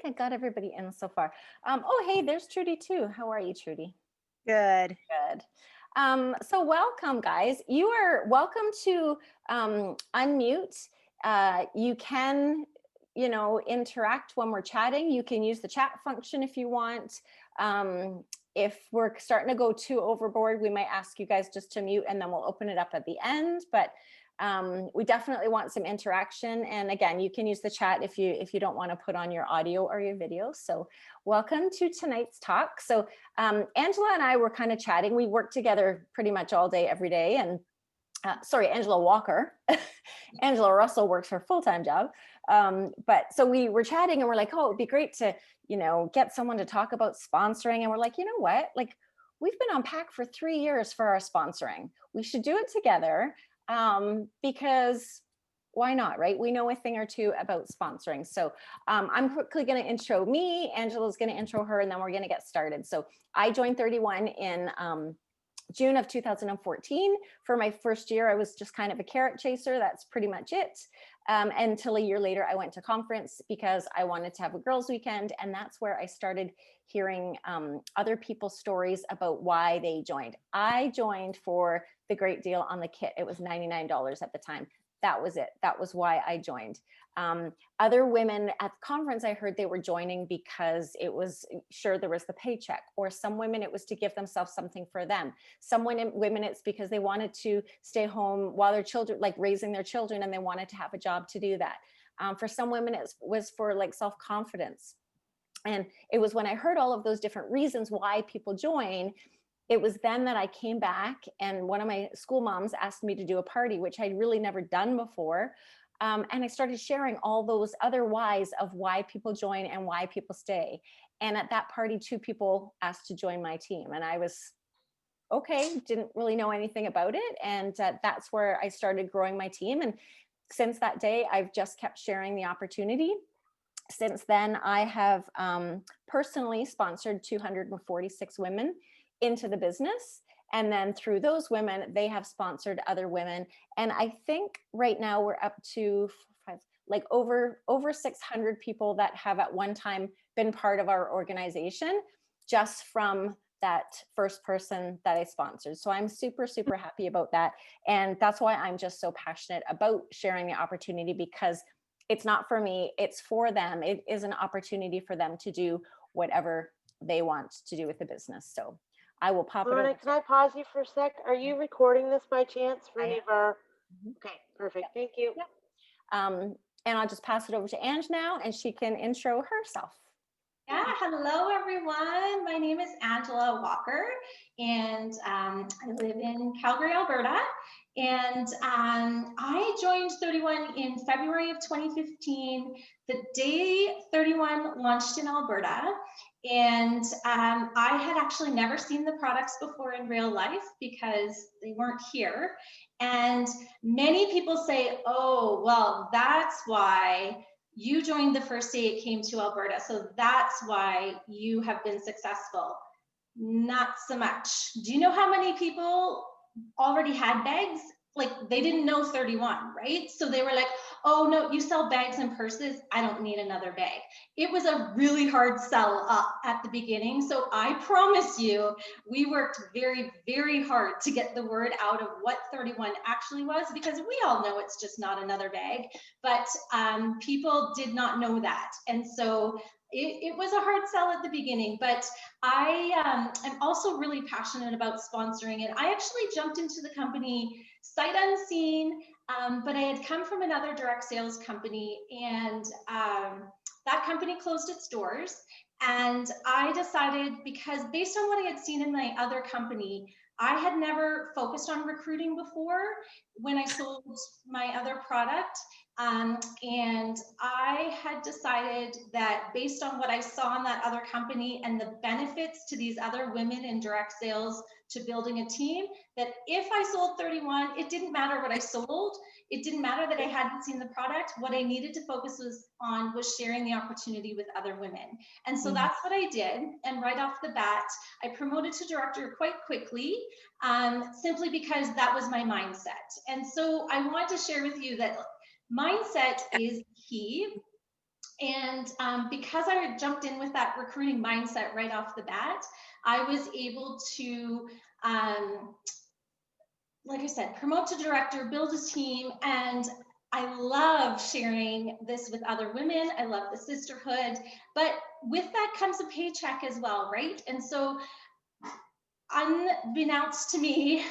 I got everybody in so far. Oh, hey, there's Trudy too. How are you, Trudy? Good. Good. So welcome, guys. You are welcome to unmute. You can, interact when we're chatting. You can use the chat function if you want. If we're starting to go too overboard, we might ask you guys just to mute and then we'll open it up at the end. But we definitely want some interaction. And again, you can use the chat if you don't want to put on your audio or your video. So welcome to tonight's talk. So Angela and I were kind of chatting. We work together pretty much all day, every day. And sorry, Angela Walker. Angela Russell works her full-time job. But so we were chatting and we're like, oh, it'd be great to, get someone to talk about sponsoring. And we're like, you know what? Like, we've been on PAC for 3 years for our sponsoring. We should do it together. Because why not, right? We know a thing or two about sponsoring. So I'm quickly going to intro me. Angela's going to intro her, and then we're going to get started. So I joined 31 in June of 2014. For my first year, I was just kind of a carrot chaser. That's pretty much it. Until a year later, I went to conference because I wanted to have a girls' weekend. And that's where I started hearing other people's stories about why they joined. I joined for the great deal on the kit. It was $99 at the time. That was it. That was why I joined. Other women at the conference, I heard they were joining because it was sure there was the paycheck, or some women, it was to give themselves something for them. Some women, it's because they wanted to stay home while their children, like raising their children, and they wanted to have a job to do that. For some women, it was for like self-confidence. And it was when I heard all of those different reasons why people join, it was then that I came back, and one of my school moms asked me to do a party, which I'd really never done before. And I started sharing all those other whys of why people join and why people stay. And at that party, 2 people asked to join my team. And I was, okay, didn't really know anything about it. And that's where I started growing my team. And since that day, I've just kept sharing the opportunity. Since then, I have personally sponsored 246 women into the business. And then through those women, they have sponsored other women. And I think right now we're up to over 600 people that have at one time been part of our organization, just from that first person that I sponsored. So I'm super, super happy about that. And that's why I'm just so passionate about sharing the opportunity, because it's not for me, it's for them. It is an opportunity for them to do whatever they want to do with the business. So I will pop Lorna, it over. can I pause you for a sec? Are you recording this by chance for any of our? Okay, perfect. Yep. Thank you. Yep. And I'll just pass it over to Ange now, and she can intro herself. Yeah, hello everyone. My name is Angela Walker, and I live in Calgary, Alberta. And I joined 31 in February of 2015, the day 31 launched in Alberta. And I had actually never seen the products before in real life because they weren't here. And many people say, oh, well, that's why you joined the first day it came to Alberta. So that's why you have been successful. Not so much. Do you know how many people already had bags? Like, they didn't know 31, right? So they were like, oh no, you sell bags and purses, I don't need another bag. It was a really hard sell at the beginning. So I promise you, we worked very, very hard to get the word out of what 31 actually was, because we all know it's just not another bag, but people did not know that. And so it was a hard sell at the beginning, but I am also really passionate about sponsoring. And I actually jumped into the company sight unseen, but I had come from another direct sales company, and that company closed its doors. And I decided, because based on what I had seen in my other company, I had never focused on recruiting before when I sold my other product. And I had decided that based on what I saw in that other company and the benefits to these other women in direct sales to building a team, that if I sold 31, it didn't matter what I sold. It didn't matter that I hadn't seen the product. What I needed to focus on was sharing the opportunity with other women. And so that's what I did. And right off the bat, I promoted to director quite quickly, simply because that was my mindset. And so I want to share with you that mindset is key. And because I jumped in with that recruiting mindset right off the bat, I was able to, like I said, promote to director, build a team, and I love sharing this with other women. I love the sisterhood, but with that comes a paycheck as well, right? And so unbeknownst to me,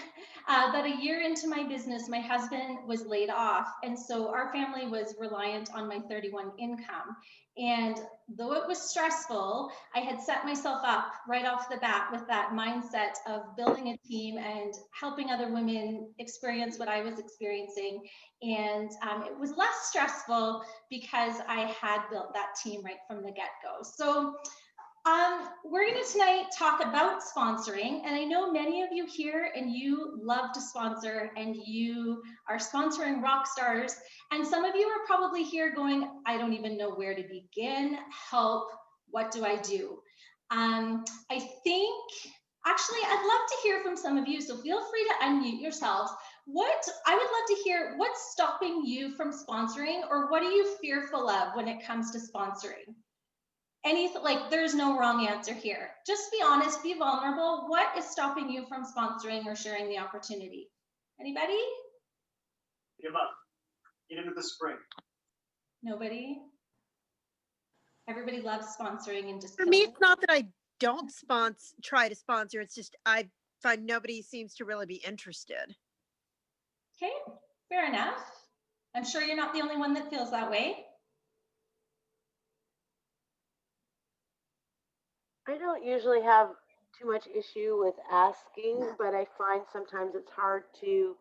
that a year into my business, my husband was laid off. And so our family was reliant on my 31 income. And though it was stressful, I had set myself up right off the bat with that mindset of building a team and helping other women experience what I was experiencing. And it was less stressful because I had built that team right from the get-go. So we're going to tonight talk about sponsoring, and I know many of you here and you love to sponsor and you are sponsoring rock stars, and some of you are probably here going, I don't even know where to begin, help, what do I do? I think, actually, I'd love to hear from some of you, so feel free to unmute yourselves. I would love to hear what's stopping you from sponsoring, or what are you fearful of when it comes to sponsoring? Anything, like, there's no wrong answer here. Just be honest, be vulnerable. What is stopping you from sponsoring or sharing the opportunity? Anybody? Give up. Get into the spring. Nobody? Everybody loves sponsoring and just For me, it's not that I don't try to sponsor. It's just I find nobody seems to really be interested. Okay, fair enough. I'm sure you're not the only one that feels that way. I don't usually have too much issue with asking, but I find sometimes it's hard to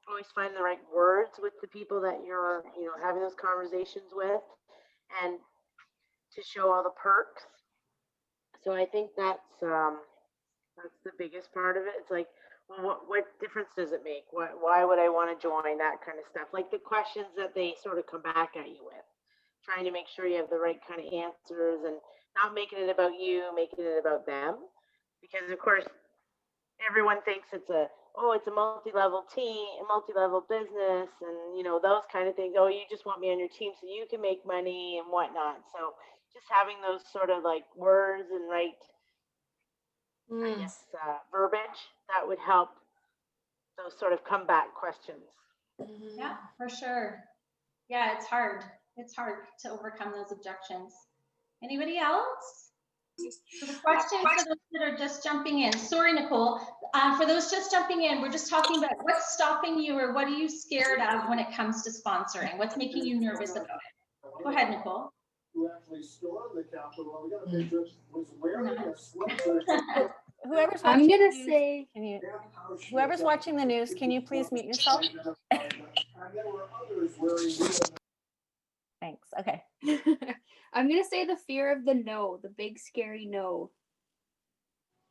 always find the right words with the people that you're, having those conversations with, and to show all the perks. So I think that's the biggest part of it. It's like, well, what difference does it make? Why would I want to join? That kind of stuff. Like the questions that they sort of come back at you with, trying to make sure you have the right kind of answers and not making it about you, making it about them. Because of course, everyone thinks it's a multi-level team, a multi-level business, and those kind of things. Oh, you just want me on your team so you can make money and whatnot. So just having those sort of like words and right, I guess, verbiage that would help those sort of comeback questions. Yeah, for sure. Yeah, it's hard. It's hard to overcome those objections. Anybody else? So the question for those that are just jumping in, sorry, Nicole, for those just jumping in, we're just talking about what's stopping you or what are you scared of when it comes to sponsoring? What's making you nervous about it? Go ahead, Nicole. Who actually stormed the Capitol? We got a picture. Was wearing a sweatshirt. Whoever's I'm watching gonna the news, say, whoever's watching the news, can you please mute yourself? And there were others wearing. Thanks. Okay. I'm gonna say the fear of the no, the big scary no.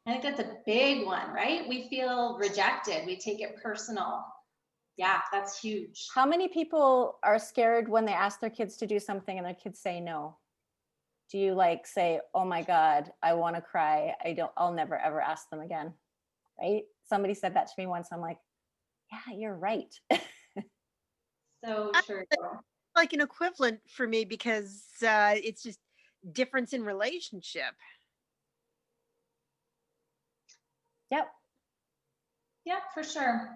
I think that's a big one, right? We feel rejected. We take it personal. Yeah, that's huge. How many people are scared when they ask their kids to do something and their kids say no? Do you like say, oh my God, I want to cry. I'll never ever ask them again. Right? Somebody said that to me once. I'm like, yeah, you're right. So true. Like an equivalent for me because it's just difference in relationship. Yep. Yep, for sure.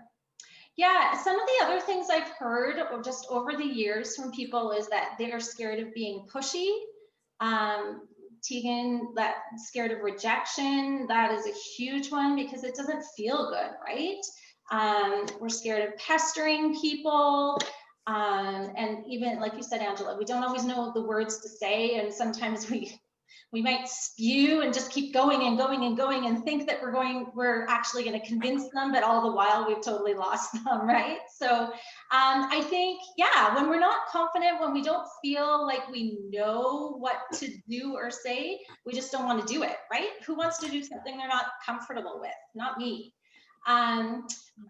Yeah, some of the other things I've heard or just over the years from people is that they're scared of being pushy. Tegan, that scared of rejection, that is a huge one because it doesn't feel good, right? We're scared of pestering people. And even like you said, Angela, we don't always know the words to say, and sometimes we might spew and just keep going and going and going and think that we're actually going to convince them, but all the while we've totally lost them, right? So I think, yeah, when we're not confident, when we don't feel like we know what to do or say, we just don't want to do it, right? Who wants to do something they're not comfortable with? Not me.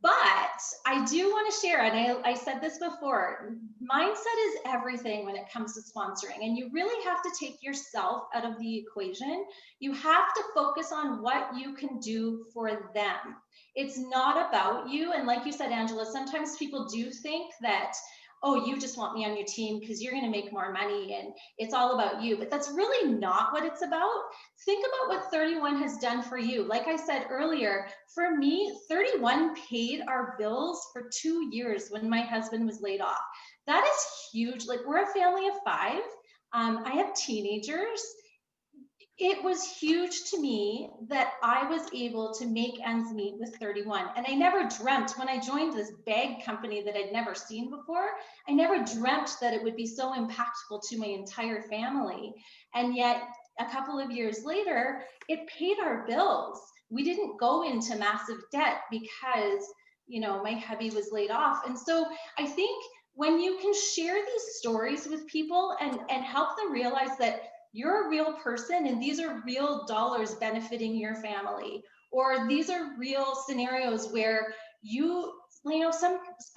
But I do want to share, and I said this before, mindset is everything when it comes to sponsoring, and you really have to take yourself out of the equation. You have to focus on what you can do for them. It's not about you. And like you said, Angela, sometimes people do think that, oh, you just want me on your team because you're going to make more money and it's all about you. But that's really not what it's about. Think about what 31 has done for you. Like I said earlier, for me, 31 paid our bills for 2 years when my husband was laid off. That is huge. Like, we're a family of 5. I have teenagers. It was huge to me that I was able to make ends meet with 31. And I never dreamt, when I joined this bag company that I'd never seen before, I never dreamt that it would be so impactful to my entire family. And yet a couple of years later, it paid our bills. We didn't go into massive debt because, you know, my hubby was laid off. And so I think when you can share these stories with people and help them realize that you're a real person and these are real dollars benefiting your family, or these are real scenarios where you know,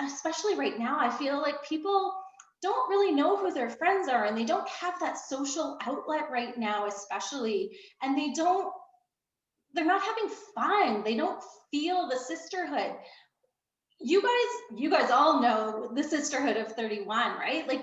especially right now, I feel like people don't really know who their friends are and they don't have that social outlet right now, especially, and they're not having fun. They don't feel the sisterhood. You guys all know the sisterhood of 31, right? Like,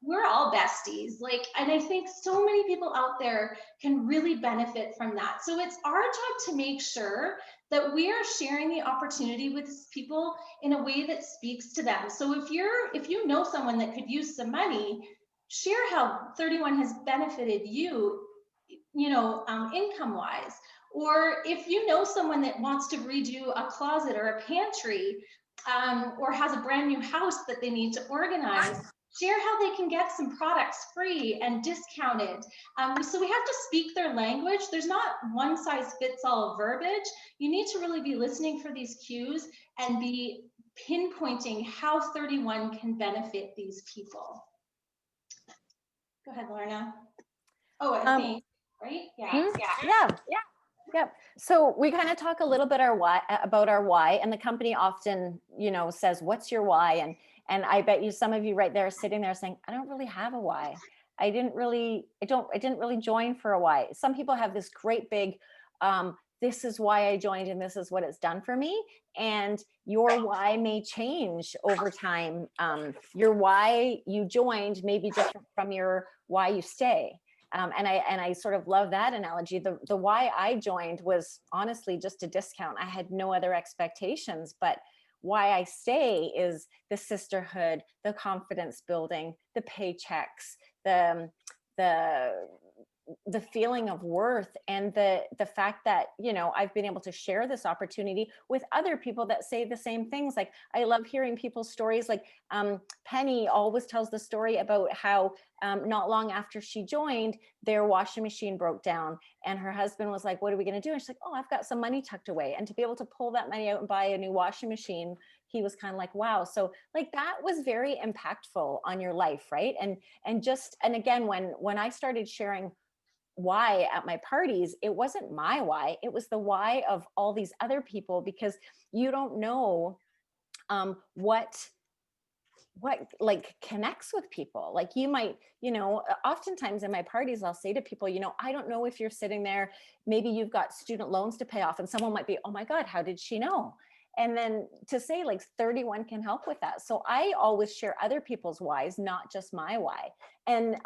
we're all besties. Like, and I think so many people out there can really benefit from that. So it's our job to make sure that we are sharing the opportunity with people in a way that speaks to them. So if you know someone that could use some money, share how 31 has benefited you, you know, income wise. Or if you know someone that wants to redo a closet or a pantry, or has a brand new house that they need to organize, share how they can get some products free and discounted. So we have to speak their language. There's not one size fits all verbiage. You need to really be listening for these cues and be pinpointing how 31 can benefit these people. Go ahead, Lorna. Oh, I think, right? Yeah. Yep. So we kind of talk a little bit about our why, and the company often, you know, says, "What's your why?" And I bet you some of you right there are sitting there saying, "I don't really have a why. I didn't really join for a why." Some people have this great big, "This is why I joined, and this is what it's done for me." And your why may change over time. Your why you joined may be different from your why you stay. And I sort of love that analogy. The why I joined was honestly just a discount. I had no other expectations, but why I stay is the sisterhood, the confidence building, the paychecks, the feeling of worth, and the fact that, you know, I've been able to share this opportunity with other people that say the same things. Like, I love hearing people's stories. Like, Penny always tells the story about how not long after she joined, their washing machine broke down, and her husband was like, "What are we going to do?" And she's like, "Oh, I've got some money tucked away." And to be able to pull that money out and buy a new washing machine, he was kind of like, wow. So like, that was very impactful on your life, right? And again, when I started sharing why at my parties, it wasn't my why, it was the why of all these other people, because you don't know what like connects with people. Like, you might, you know, oftentimes in my parties, I'll say to people, you know, I don't know if you're sitting there, maybe you've got student loans to pay off, and someone might be, "Oh my God, how did she know?" And then to say, like, 31 can help with that. So I always share other people's whys, not just my why. And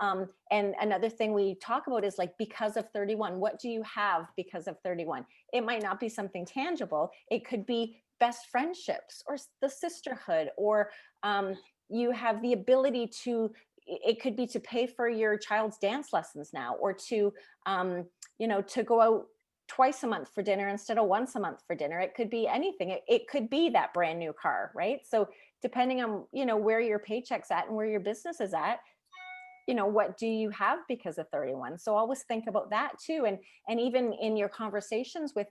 another thing we talk about is, like, because of 31, what do you have because of 31? It might not be something tangible. It could be best friendships, or the sisterhood, or you have the ability to, it could be to pay for your child's dance lessons now, or to, you know, to go out twice a month for dinner instead of once a month for dinner. It could be anything. It could be that brand new car, right? So depending on, you know, where your paycheck's at and where your business is at, you know, what do you have because of 31? So always think about that too. And even in your conversations with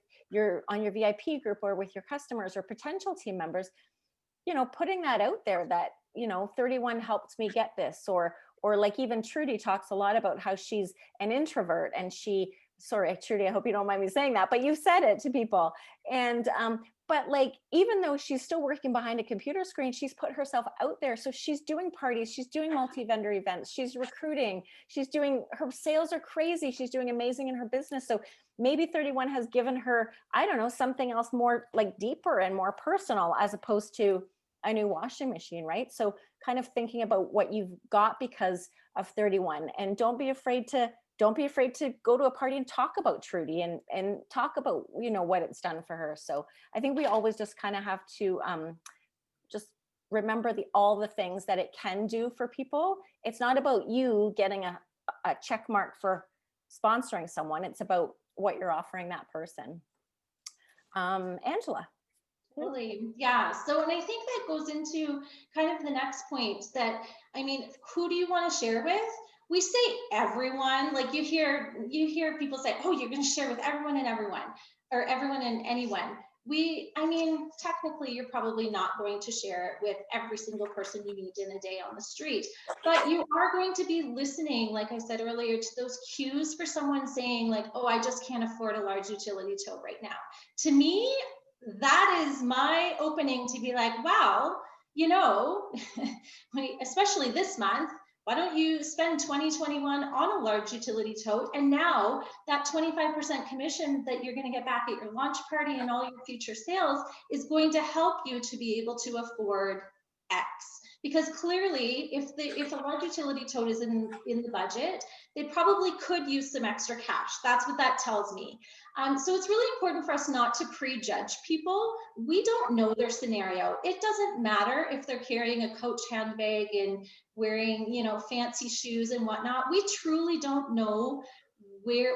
on your VIP group, or with your customers or potential team members, you know, putting that out there that, you know, 31 helped me get this, or like, even Trudy talks a lot about how she's an introvert, and sorry, Trudy, I hope you don't mind me saying that, but you said it to people. And, but like, even though she's still working behind a computer screen, she's put herself out there. So she's doing parties, she's doing multi-vendor events, she's recruiting, her sales are crazy. She's doing amazing in her business. So maybe 31 has given her, I don't know, something else more like deeper and more personal, as opposed to a new washing machine, right? So kind of thinking about what you've got because of 31, and don't be afraid to go to a party and talk about Trudy and talk about, you know, what it's done for her. So I think we always just kind of have to just remember all the things that it can do for people. It's not about you getting a check mark for sponsoring someone. It's about what you're offering that person. Angela. Totally. Yeah. So, and I think that goes into kind of the next point that, I mean, who do you want to share with? We say everyone, like you hear people say, oh, you're going to share with everyone and everyone, or everyone and anyone. I mean, technically, you're probably not going to share it with every single person you meet in a day on the street, but you are going to be listening, like I said earlier, to those cues for someone saying like, oh, I just can't afford a large utility tow right now. To me, that is my opening to be like, wow, you know, especially this month, why don't you spend 2021 on a large utility tote? And now that 25% commission that you're going to get back at your launch party and all your future sales is going to help you to be able to afford X. Because clearly, if a large utility tote is in the budget, they probably could use some extra cash. That's what that tells me. So it's really important for us not to prejudge people. We don't know their scenario. It doesn't matter if they're carrying a Coach handbag and wearing, you know, fancy shoes and whatnot. We truly don't know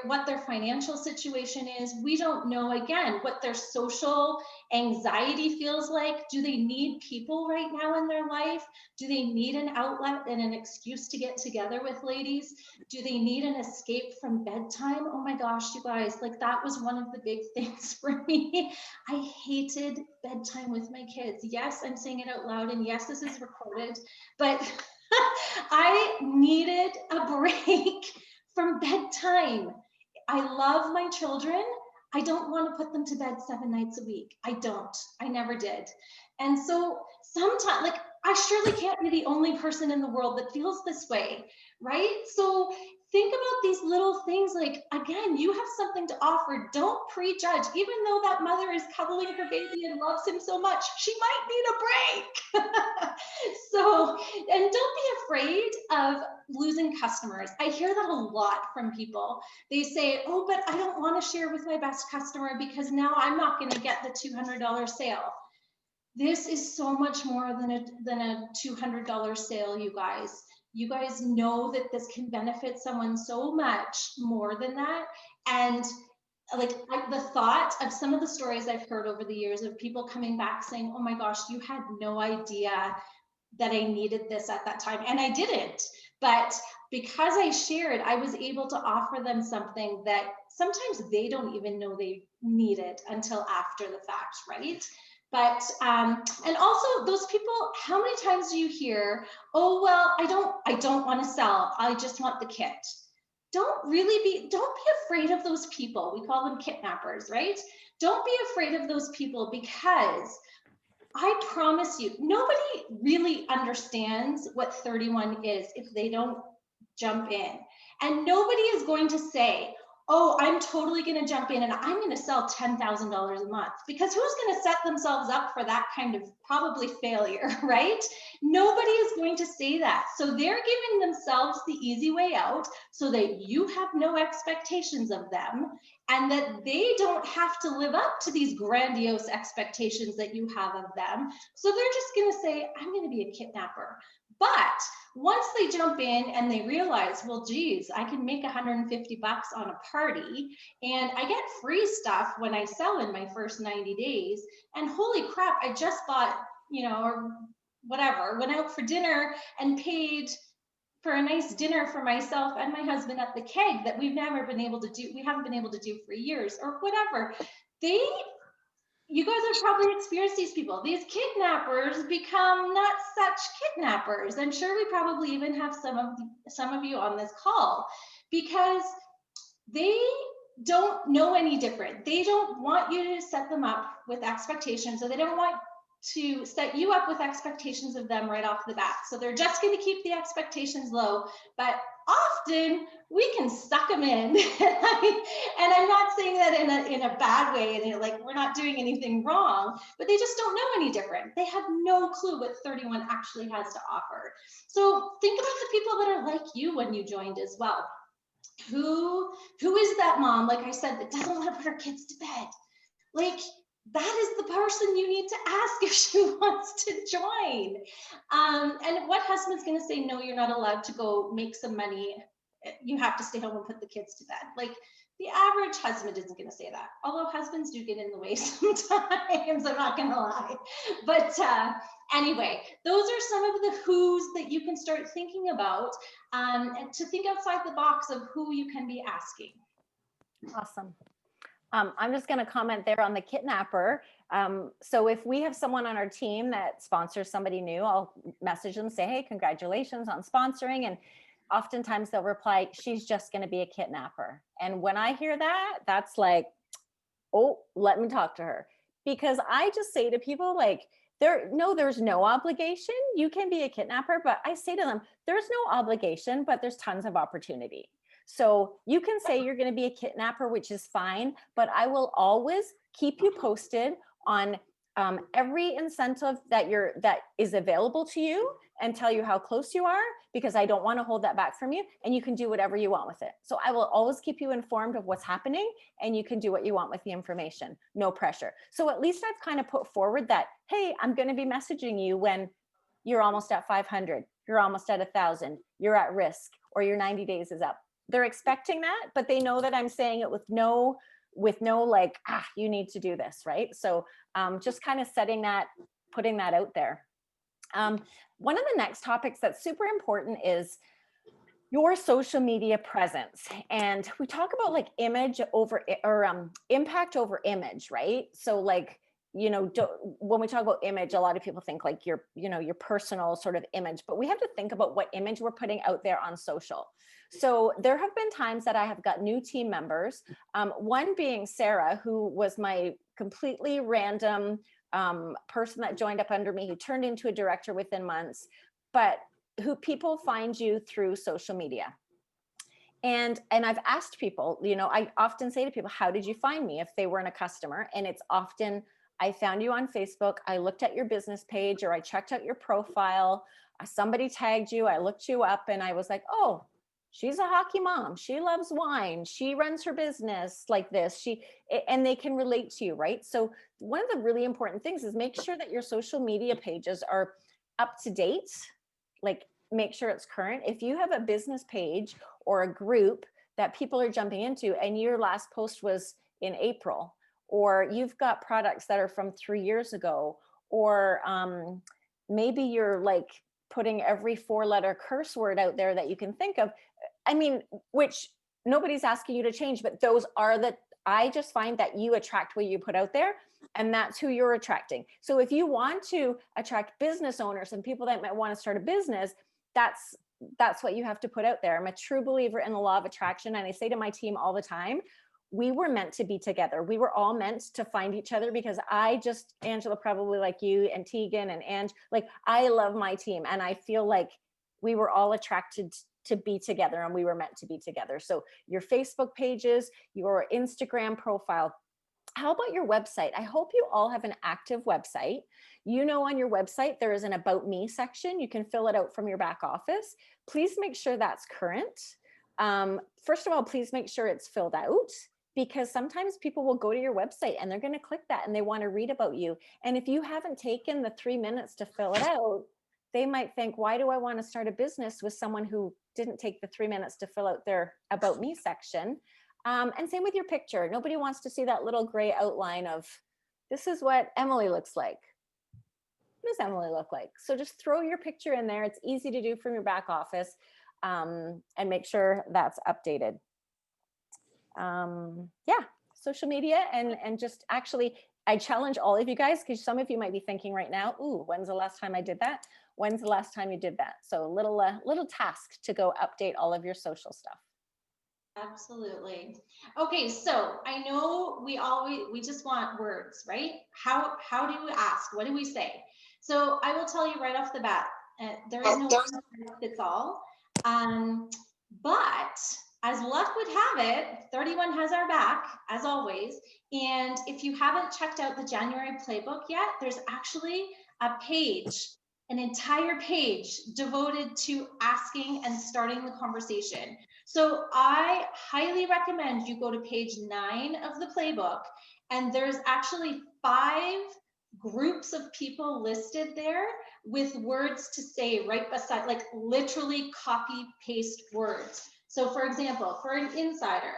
what their financial situation is. We don't know, again, what their social anxiety feels like. Do they need people right now in their life? Do they need an outlet and an excuse to get together with ladies? Do they need an escape from bedtime? Oh my gosh, you guys, like that was one of the big things for me. I hated bedtime with my kids. Yes, I'm saying it out loud, and yes, this is recorded, but I needed a break from bedtime. I love my children. I don't want to put them to bed 7 nights a week. I don't. I never did. And so sometimes, like, I surely can't be the only person in the world that feels this way, right? So think about these little things. Like, again, you have something to offer. Don't prejudge. Even though that mother is cuddling her baby and loves him so much, she might need a break. So, and don't be afraid of losing customers. I hear that a lot from people. They say, oh, but I don't want to share with my best customer because now I'm not going to get the $200 sale. This is so much more than a $200 sale, you guys. You guys know that this can benefit someone so much more than that. And like the thought of some of the stories I've heard over the years of people coming back saying, oh my gosh, you had no idea that I needed this at that time. And I didn't. But because I shared, I was able to offer them something that sometimes they don't even know they need it until after the fact, right? But, and also those people, how many times do you hear, oh, well, I don't want to sell. I just want the kit. Don't be afraid of those people. We call them kidnappers, right? Don't be afraid of those people, because I promise you, nobody really understands what 31 is if they don't jump in. And nobody is going to say, oh, I'm totally going to jump in and I'm going to sell $10,000 a month, because who's going to set themselves up for that kind of probably failure, right? Nobody is going to say that. So they're giving themselves the easy way out so that you have no expectations of them, and that they don't have to live up to these grandiose expectations that you have of them. So they're just going to say, I'm going to be a kidnapper. But once they jump in and they realize, well, geez, I can make 150 bucks on a party and I get free stuff when I sell in my first 90 days. And holy crap, I just bought, you know, or whatever, went out for dinner and paid for a nice dinner for myself and my husband at the keg that we haven't been able to do for years, or whatever. You guys have probably experienced these people. These kidnappers become not such kidnappers. I'm sure we probably even have some of you on this call, because they don't know any different. They don't want you to set them up with expectations, so they don't want to set you up with expectations of them right off the bat. So they're just going to keep the expectations low, but often we can suck them in. And I'm not saying that in a bad way, and like we're not doing anything wrong, but they just don't know any different. They have no clue what 31 actually has to offer. So think about the people that are like you when you joined as well. Who is that mom, like I said, that doesn't want to put her kids to bed? Like, that is the person you need to ask if she wants to join. And what husband's going to say, no, you're not allowed to go make some money. You have to stay home and put the kids to bed. Like, the average husband isn't going to say that. Although husbands do get in the way sometimes, I'm not going to lie. But anyway, those are some of the who's that you can start thinking about, and to think outside the box of who you can be asking. Awesome. I'm just going to comment there on the kidnapper. So if we have someone on our team that sponsors somebody new, I'll message them, say, hey, congratulations on sponsoring. And oftentimes they'll reply, she's just going to be a kidnapper. And when I hear that, that's like, oh, let me talk to her. Because I just say to people, like, there's no obligation. You can be a kidnapper, but I say to them, there's no obligation, but there's tons of opportunity. So you can say you're going to be a kidnapper, which is fine, but I will always keep you posted on every incentive that is available to you, and tell you how close you are, because I don't want to hold that back from you, and you can do whatever you want with it. So I will always keep you informed of what's happening, and you can do what you want with the information, no pressure. So at least I've kind of put forward that, hey, I'm going to be messaging you when you're almost at 500, you're almost at 1,000, you're at risk, or your 90 days is up. They're expecting that, but they know that I'm saying it with no like, you need to do this, right? So just kind of setting that, putting that out there. One of the next topics that's super important is your social media presence. And we talk about like image over, or impact over image, right? So like, you know, when we talk about image, a lot of people think like your personal sort of image, but we have to think about what image we're putting out there on social. So there have been times that I have got new team members, one being Sarah, who was my completely random person that joined up under me, who turned into a director within months, but who people find you through social media. And I've asked people, you know, I often say to people, how did you find me if they weren't a customer? And it's often, I found you on Facebook, I looked at your business page, or I checked out your profile, somebody tagged you, I looked you up, and I was like, oh, she's a hockey mom, she loves wine, she runs her business like this, and they can relate to you, right? So one of the really important things is make sure that your social media pages are up to date, like make sure it's current. If you have a business page or a group that people are jumping into, and your last post was in April, or you've got products that are from 3 years ago, or maybe you're like putting every 4-letter curse word out there that you can think of. I mean, which nobody's asking you to change, but those are I just find that you attract what you put out there, and that's who you're attracting. So if you want to attract business owners and people that might want to start a business, that's what you have to put out there. I'm a true believer in the law of attraction. And I say to my team all the time, we were meant to be together. We were all meant to find each other, because Angela, probably like you, and Tegan and Ange, like I love my team. And I feel like we were all attracted to be together, and we were meant to be together. So your Facebook pages, your Instagram profile, how about your website? I hope you all have an active website. You know, on your website, there is an About Me section. You can fill it out from your back office. Please make sure that's current. First of all, please make sure it's filled out, because sometimes people will go to your website and they're going to click that and they want to read about you. And if you haven't taken the 3 minutes to fill it out, they might think, why do I want to start a business with someone who didn't take the 3 minutes to fill out their About Me section? And same with your picture. Nobody wants to see that little gray outline of, this is what Emily looks like. What does Emily look like? So just throw your picture in there. It's easy to do from your back office, and make sure that's updated. Yeah, social media, and just actually, I challenge all of you guys, because some of you might be thinking right now, ooh, when's the last time I did that? When's the last time you did that? So little task to go update all of your social stuff. Absolutely. Okay, so I know we just want words, right? How do we ask? What do we say? So I will tell you right off the bat, there is no one that fits all. But as luck would have it, 31 has our back, as always. And if you haven't checked out the January playbook yet, there's actually a page, an entire page devoted to asking and starting the conversation. So I highly recommend you go to page 9 of the playbook, and there's actually 5 groups of people listed there with words to say right beside, like literally copy paste words. So for example, for an insider,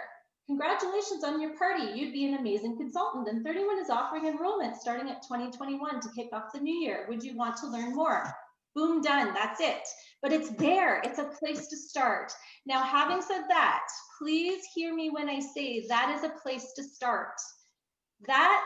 congratulations on your party. You'd be an amazing consultant, and 31 is offering enrollment starting at 2021 to kick off the new year. Would you want to learn more? Boom, done, that's it. But it's there, it's a place to start. Now, having said that, please hear me when I say that is a place to start. That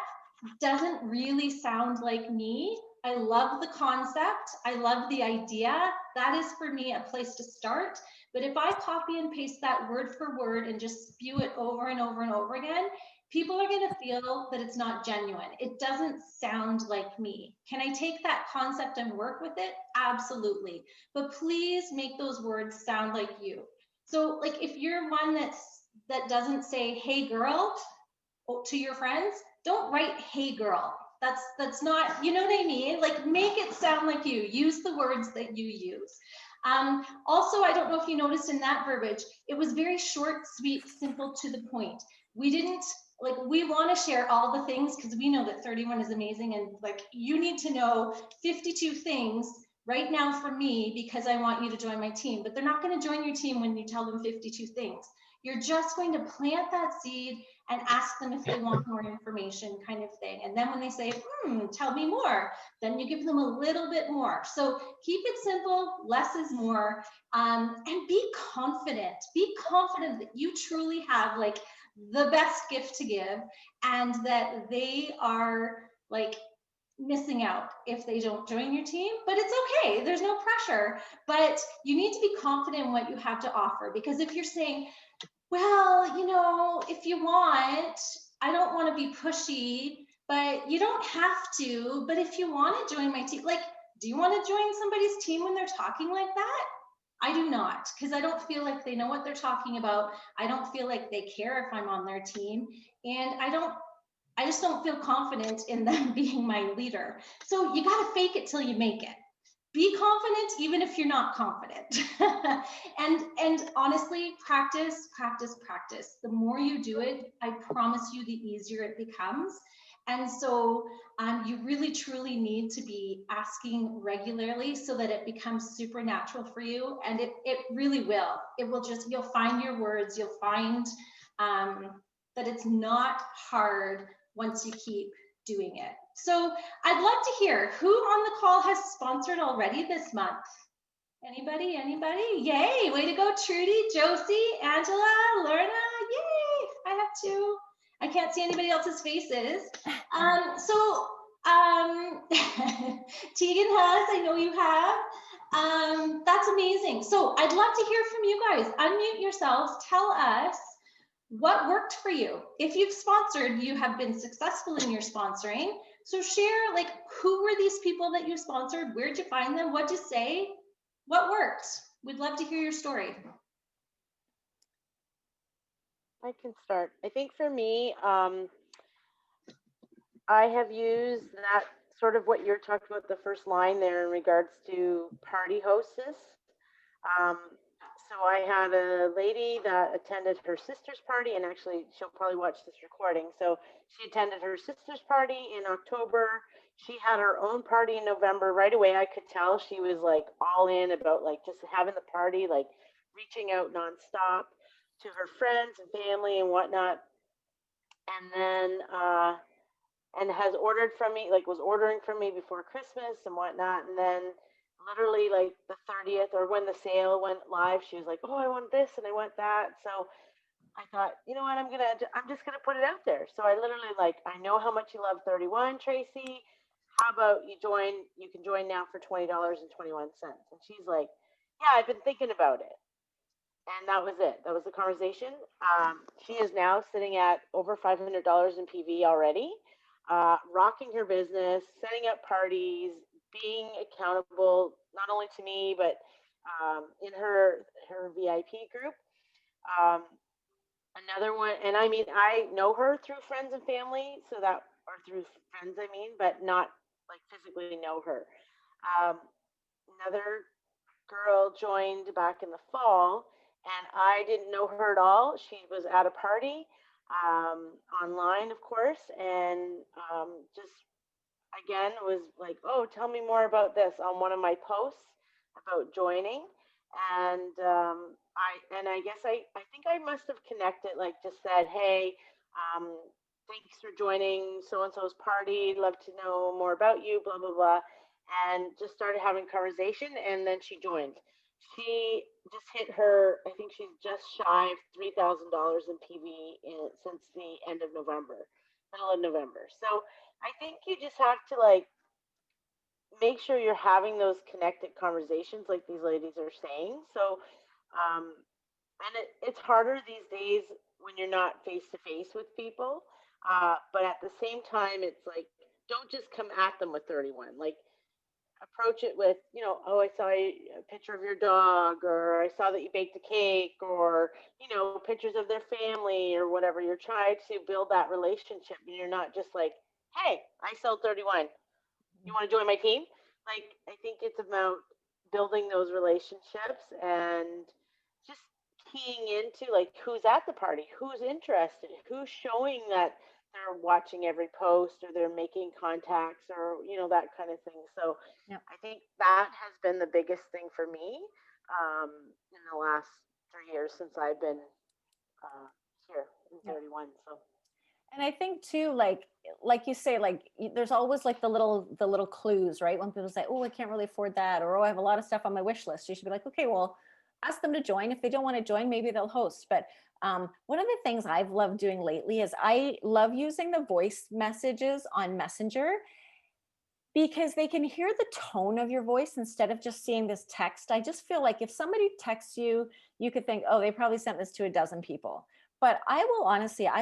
doesn't really sound like me. I love the concept. I love the idea. That is for me a place to start. But if I copy and paste that word for word and just spew it over and over and over again, people are going to feel that it's not genuine. It doesn't sound like me. Can I take that concept and work with it? Absolutely. But please make those words sound like you. So like if you're one that doesn't say, hey girl, to your friends, don't write hey girl. That's not, you know what I mean? Like make it sound like you. Use the words that you use. Also, I don't know if you noticed in that verbiage, it was very short, sweet, simple, to the point. We didn't, like, we want to share all the things because we know that 31 is amazing, and like you need to know 52 things right now from me because I want you to join my team. But they're not going to join your team when you tell them 52 things. You're just going to plant that seed and ask them if they want more information, kind of thing. And then when they say, tell me more, then you give them a little bit more. So keep it simple, less is more, and be confident. Be confident that you truly have like the best gift to give, and that they are like missing out if they don't join your team. But it's okay, there's no pressure. But you need to be confident in what you have to offer, because if you're saying, well, you know, if you want, I don't want to be pushy, but you don't have to. But if you want to join my team, like, do you want to join somebody's team when they're talking like that? I do not, because I don't feel like they know what they're talking about. I don't feel like they care if I'm on their team. And I just don't feel confident in them being my leader. So you got to fake it till you make it. Be confident even if you're not confident. and honestly, practice, practice, practice. The more you do it, I promise you, the easier it becomes. And so you really truly need to be asking regularly so that it becomes supernatural for you. And it really will. It will just, you'll find your words, you'll find that it's not hard once you keep doing it. So I'd love to hear who on the call has sponsored already this month. Anybody? Yay, way to go, Trudy, Josie, Angela, Lorna, yay, I have two. I can't see anybody else's faces. Tegan has, I know you have. That's amazing. So I'd love to hear from you guys. Unmute yourselves, tell us what worked for you. If you've sponsored, you have been successful in your sponsoring. So share, like, who were these people that you sponsored? Where'd you find them? What'd you say? What worked? We'd love to hear your story. I can start. I think for me, I have used that sort of what you're talking about, the first line there in regards to party hostess. So I had a lady that attended her sister's party, and actually she'll probably watch this recording. So she attended her sister's party in October. She had her own party in November. Right away, I could tell she was like all in about like just having the party, like reaching out nonstop to her friends and family and whatnot. And then, and has ordered from me, like was ordering from me before Christmas and whatnot. And then literally like the 30th, or when the sale went live, she was like, oh, I want this and I want that. So I thought, you know what, I'm just gonna put it out there. So I literally, like, I know how much you love 31, Tracy. How about you can join now for $20.21. And she's like, yeah, I've been thinking about it. And that was it. That was the conversation. She is now sitting at over $500 in PV already, rocking her business, setting up parties, being accountable, not only to me, but in her VIP group. Um, Another one, and I mean, I know her through friends and family, so that, or through friends, I mean, but not like physically know her. Um, Another girl joined back in the fall, and I didn't know her at all. She was at a party, online, of course, and just again was like, "Oh, tell me more about this" on one of my posts about joining, and I guess I think I must have connected, like just said, "Hey, um, thanks for joining so and so's party. Love to know more about you." Blah blah blah, and just started having conversation, and then she joined. She just hit her. I think she's just shy of $3,000 in PV since the end of November, middle of November. So I think you just have to like make sure you're having those connected conversations like these ladies are saying. So and it's harder these days when you're not face to face with people. But at the same time, it's like don't just come at them with 31. Like approach it with, oh, I saw a picture of your dog, or I saw that you baked a cake, or, pictures of their family or whatever. You're trying to build that relationship, and you're not just like, hey, I sell 31. You want to join my team? Like, I think it's about building those relationships and just keying into like who's at the party, who's interested, who's showing that they're watching every post, or they're making contacts, or that kind of thing. So Yeah. I think that has been the biggest thing for me, in the last 3 years since I've been here in Yeah. 31. So And I think too, like you say, like there's always like the little clues, right? When people say, "Oh, I can't really afford that," or "Oh, I have a lot of stuff on my wish list," you should be like, "Okay, well, ask them to join. If they don't want to join, maybe they'll host." But one of the things I've loved doing lately is I love using the voice messages on Messenger, because they can hear the tone of your voice instead of just seeing this text. I just feel like if somebody texts you, you could think, "Oh, they probably sent this to a dozen people." But I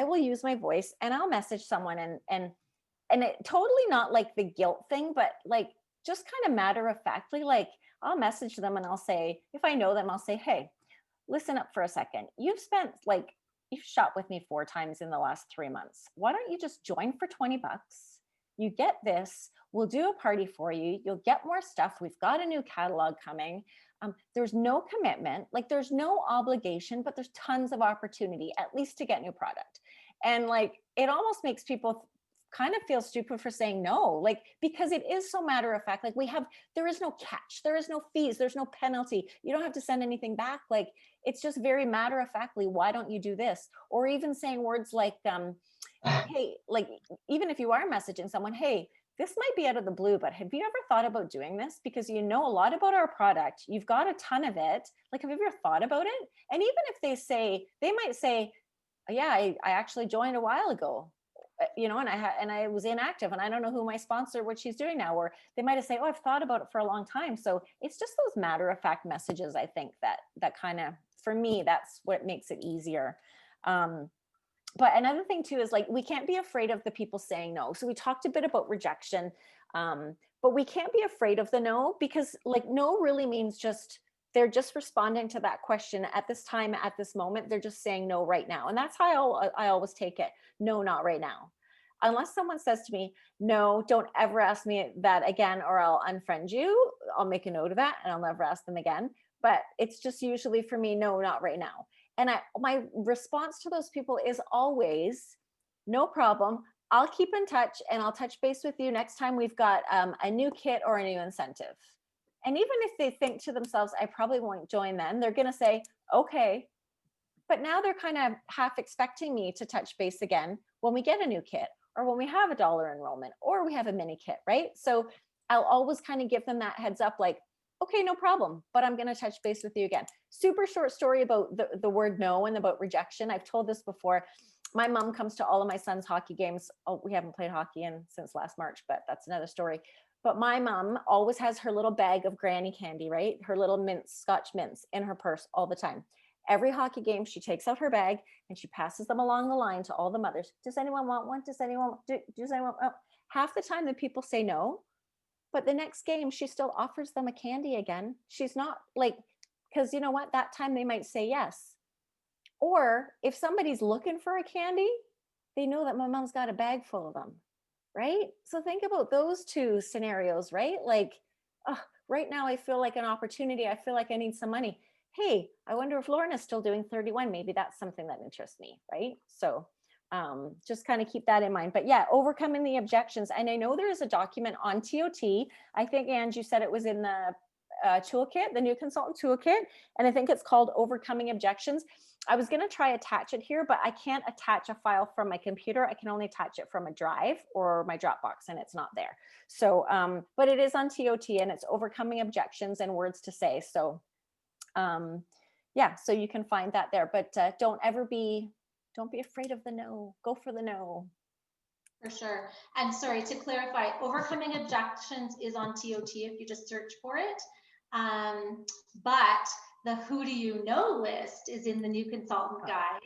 will use my voice and I'll message someone, and it totally not like the guilt thing, but like just kind of matter of factly, like I'll message them and I'll say, if I know them, I'll say, "Hey, listen up for a second. You've shot with me 4 times in the last 3 months. Why don't you just join for 20 bucks? You get this. We'll do a party for you. You'll get more stuff. We've got a new catalog coming." There's no commitment, like there's no obligation, but there's tons of opportunity, at least to get new product. And like it almost makes people kind of feel stupid for saying no, like because it is so matter of fact. Like there is no catch, there is no fees, there's no penalty. You don't have to send anything back. Like it's just very matter of factly, "Why don't you do this?" Or even saying words like, "Hey," like even if you are messaging someone, "Hey, this might be out of the blue, but have you ever thought about doing this? Because you know a lot about our product. You've got a ton of it. Like, have you ever thought about it?" And even if they might say, "Yeah, I actually joined a while ago, and I was inactive, and I don't know who my sponsor, what she's doing now." Or they might have say, "Oh, I've thought about it for a long time." So it's just those matter of fact messages. I think that kind of, for me, that's what makes it easier. But another thing too is like we can't be afraid of the people saying no. So we talked a bit about rejection, but we can't be afraid of the no, because like no really means just they're just responding to that question at this time, at this moment. They're just saying no right now, and that's how I always take it. No, not right now. Unless someone says to me, "No, don't ever ask me that again, or I'll unfriend you." I'll make a note of that, and I'll never ask them again. But it's just usually for me, "No, not right now." And my response to those people is always, "No problem. I'll keep in touch, and I'll touch base with you next time we've got a new kit or a new incentive." And even if they think to themselves, "I probably won't join then," they're going to say, "Okay." But now they're kind of half expecting me to touch base again when we get a new kit, or when we have a dollar enrollment, or we have a mini kit, right? So I'll always kind of give them that heads up, like, "Okay, no problem, but I'm going to touch base with you again." Super short story about the word no and about rejection. I've told this before. My mom comes to all of my son's hockey games. Oh, we haven't played hockey since last March, but that's another story. But my mom always has her little bag of granny candy, right? Her little mints, Scotch mints, in her purse all the time. Every hockey game, she takes out her bag and she passes them along the line to all the mothers. "Does anyone want one? Does anyone? Does anyone?" Oh. Half the time, the people say no, but the next game, she still offers them a candy again. She's not like, because you know what, that time they might say yes. Or if somebody's looking for a candy, they know that my mom's got a bag full of them, right? So think about those two scenarios, right? Like, oh, right now I feel like an opportunity. I feel like I need some money. Hey, I wonder if Lorna's still doing 31. Maybe that's something that interests me, right? So just kind of keep that in mind. But yeah, overcoming the objections. And I know there is a document on TOT. I think, Ange, you said it was in the toolkit, the new consultant toolkit. And I think it's called Overcoming Objections. I was going to try attach it here, but I can't attach a file from my computer. I can only attach it from a drive or my Dropbox, and it's not there. So, but it is on TOT, and it's Overcoming Objections and Words to Say. So, yeah, so you can find that there. But don't be afraid of the no. Go for the no. For sure. And sorry, to clarify, Overcoming Objections is on TOT if you just search for it. But the who do you know list is in the new consultant guide.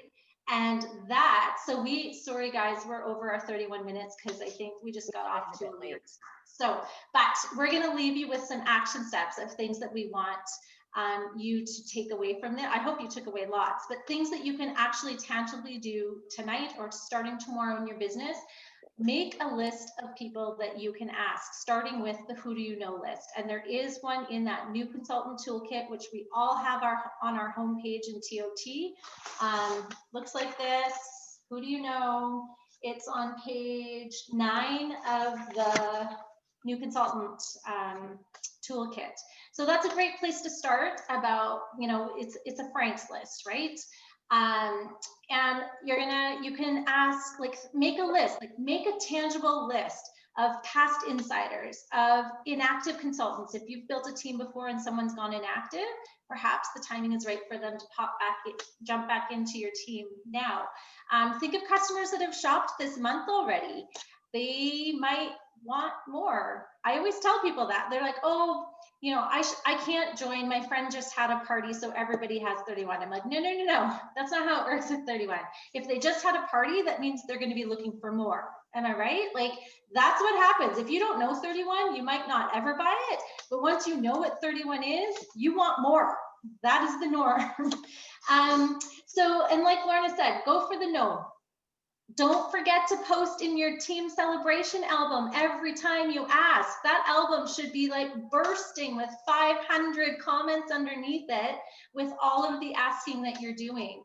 And that, so sorry guys, we're over our 31 minutes because I think we just got off to a late start. So, but we're going to leave you with some action steps of things that we want you to take away from there. I hope you took away lots, but things that you can actually tangibly do tonight or starting tomorrow in your business. Make a list of people that you can ask, starting with the who do you know list. And there is one in that new consultant toolkit, which we all have on our homepage in TOT. Looks like this. Who do you know? It's on page 9 of the new consultant toolkit. So that's a great place to start about, it's a Frank's list, right? And you can ask, like, make a list, like make a tangible list of past insiders, of inactive consultants. If you've built a team before and someone's gone inactive, perhaps the timing is right for them to jump back into your team now. Think of customers that have shopped this month already. They might want more. I always tell people that. They're like, oh, I can't join. My friend just had a party, so everybody has 31. I'm like, no. That's not how it works with 31. If they just had a party, that means they're going to be looking for more. Am I right? Like, that's what happens. If you don't know 31, you might not ever buy it. But once you know what 31 is, you want more. That is the norm. And like Lorna said, go for the no. Don't forget to post in your team celebration album every time you ask. That album should be like bursting with 500 comments underneath it with all of the asking that you're doing.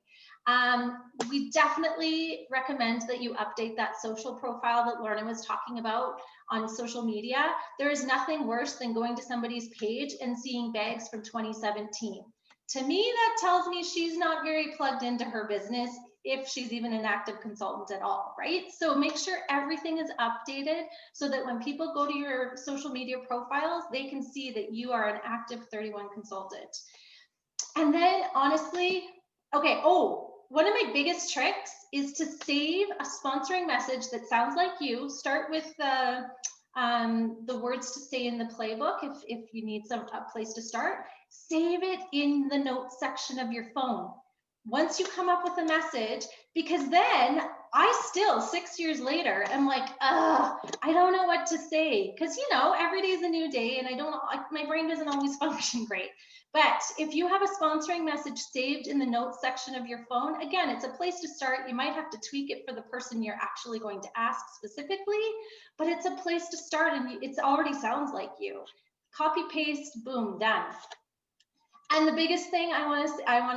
We definitely recommend that you update that social profile that Lorna was talking about on social media. There is nothing worse than going to somebody's page and seeing bags from 2017. To me, that tells me she's not very plugged into her business, if she's even an active consultant at all, right? So make sure everything is updated so that when people go to your social media profiles, they can see that you are an active 31 consultant. And then honestly, okay, one of my biggest tricks is to save a sponsoring message that sounds like you. Start with the words to say in the playbook if you need a place to start. Save it in the notes section of your phone. Once you come up with a message, because then I still 6 years later am like, I don't know what to say, because every day is a new day and my brain doesn't always function great. But if you have a sponsoring message saved in the notes section of your phone, again, it's a place to start. You might have to tweak it for the person you're actually going to ask specifically, but it's a place to start, and it already sounds like you. Copy, paste, boom, done. And the biggest thing I want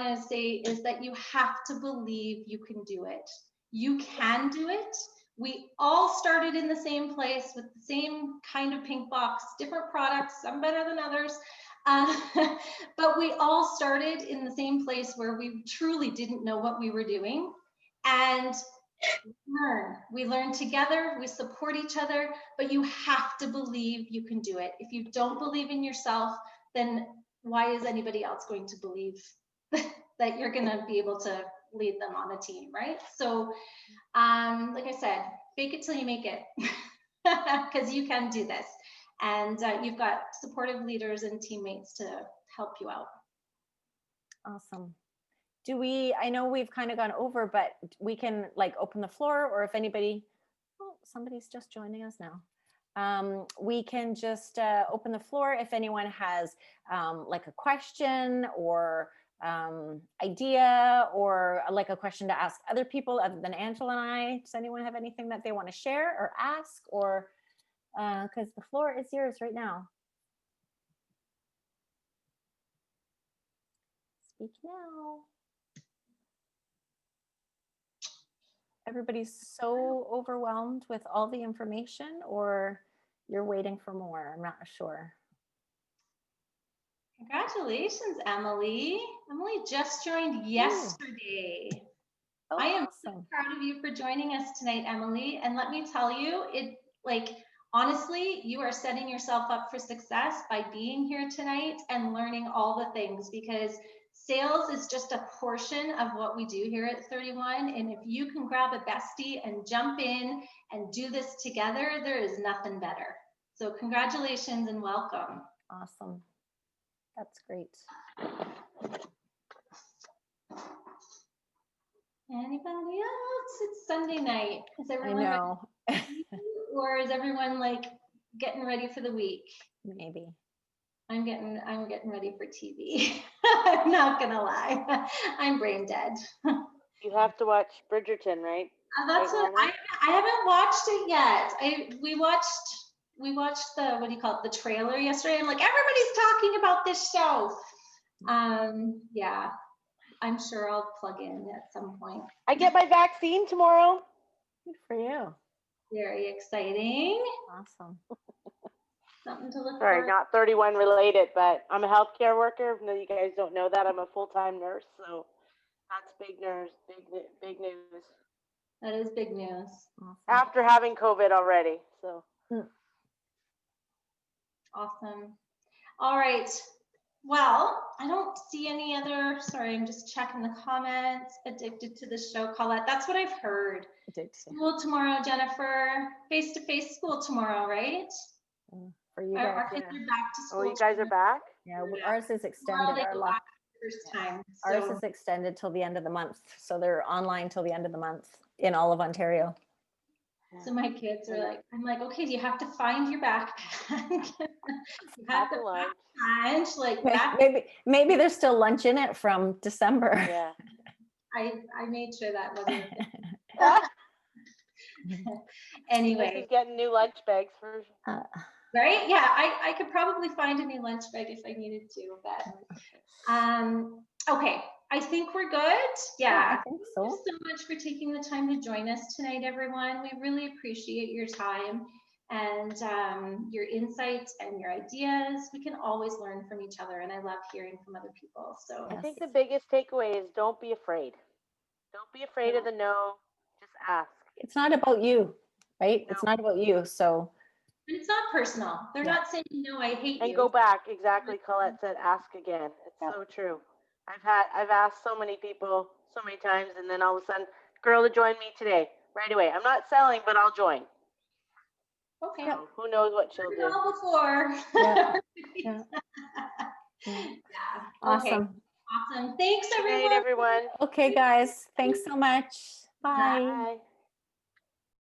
to say is that you have to believe you can do it. You can do it. We all started in the same place with the same kind of pink box, different products, some better than others. But we all started in the same place where we truly didn't know what we were doing. And we learn together, we support each other, but you have to believe you can do it. If you don't believe in yourself, then why is anybody else going to believe that you're going to be able to lead them on a team, right? So, like I said, fake it till you make it, because you can do this. And you've got supportive leaders and teammates to help you out. Awesome. I know we've kind of gone over, but we can like open the floor, or if anybody, somebody's just joining us now. we can just open the floor if anyone has like a question or idea, or like a question to ask other people other than Angela and I. Does anyone have anything that they want to share or ask, or because the floor is yours right now. Speak now. Everybody's so overwhelmed with all the information, or you're waiting for more? I'm not sure. Congratulations, Emily. Emily just joined yesterday. Oh, I am so awesome. proud of you for joining us tonight, Emily. And let me tell you, honestly, you are setting yourself up for success by being here tonight and learning all the things, because sales is just a portion of what we do here at 31. And if you can grab a bestie and jump in and do this together, there is nothing better. So congratulations and welcome. Awesome. That's great. Anybody else? It's Sunday night. Is everyone I know. ready? Or is everyone like getting ready for the week? Maybe. I'm getting ready for TV. I'm not gonna lie. I'm brain dead. You have to watch Bridgerton, right? That's Right, what I haven't watched it yet. We watched the, what do you call it, the trailer yesterday. I'm like, everybody's talking about this show. Yeah, I'm sure I'll plug in at some point. I get my vaccine tomorrow. Good for you. Very exciting. Awesome. Something to look Sorry, forward. not 31 related, but I'm a healthcare worker. No, you guys don't know that. I'm a full-time nurse, so that's big news. Big news. That is big news. Awesome. After having COVID already, so. Awesome. All right. Well, I don't see any other, sorry, I'm just checking the comments. Addicted to the show, Colette. That's what I've heard. School tomorrow, Jennifer. Face-to-face school tomorrow, right? For you Our guys, kids yeah. are back to school. Oh, you guys are back? Yeah, ours is Tomorrow extended. they Our go lock. back for the first time. Ours So is extended till the end of the month. So they're online till the end of the month in all of Ontario. my kids are like, I'm like, okay, you have to find your backpack. You have to pack lunch, like that. Maybe there's still lunch in it from December. Yeah. I made sure that wasn't. This Anyway, is getting new lunch bags for. right? Yeah, I could probably find a new lunch bag if I needed to, but okay, I think we're good. Yeah, I think so. Thank you so much for taking the time to join us tonight, everyone. We really appreciate your time and your insights and your ideas. We can always learn from each other, and I love hearing from other people. So I think the biggest takeaway is don't be afraid. Don't be afraid of the no. Just ask. It's not about you, right? No. It's not about you. So it's not personal. They're not saying, no, I hate you. And go back. Exactly. Colette said, ask again. It's so true. I've asked so many people so many times, and then all of a sudden, girl to join me today, right away. I'm not selling, but I'll join. Okay. So who knows what she'll do? Before. yeah. Okay. Awesome. Awesome. Thanks, Good everyone. night, everyone. Okay, guys. Thanks so much. Bye. Bye.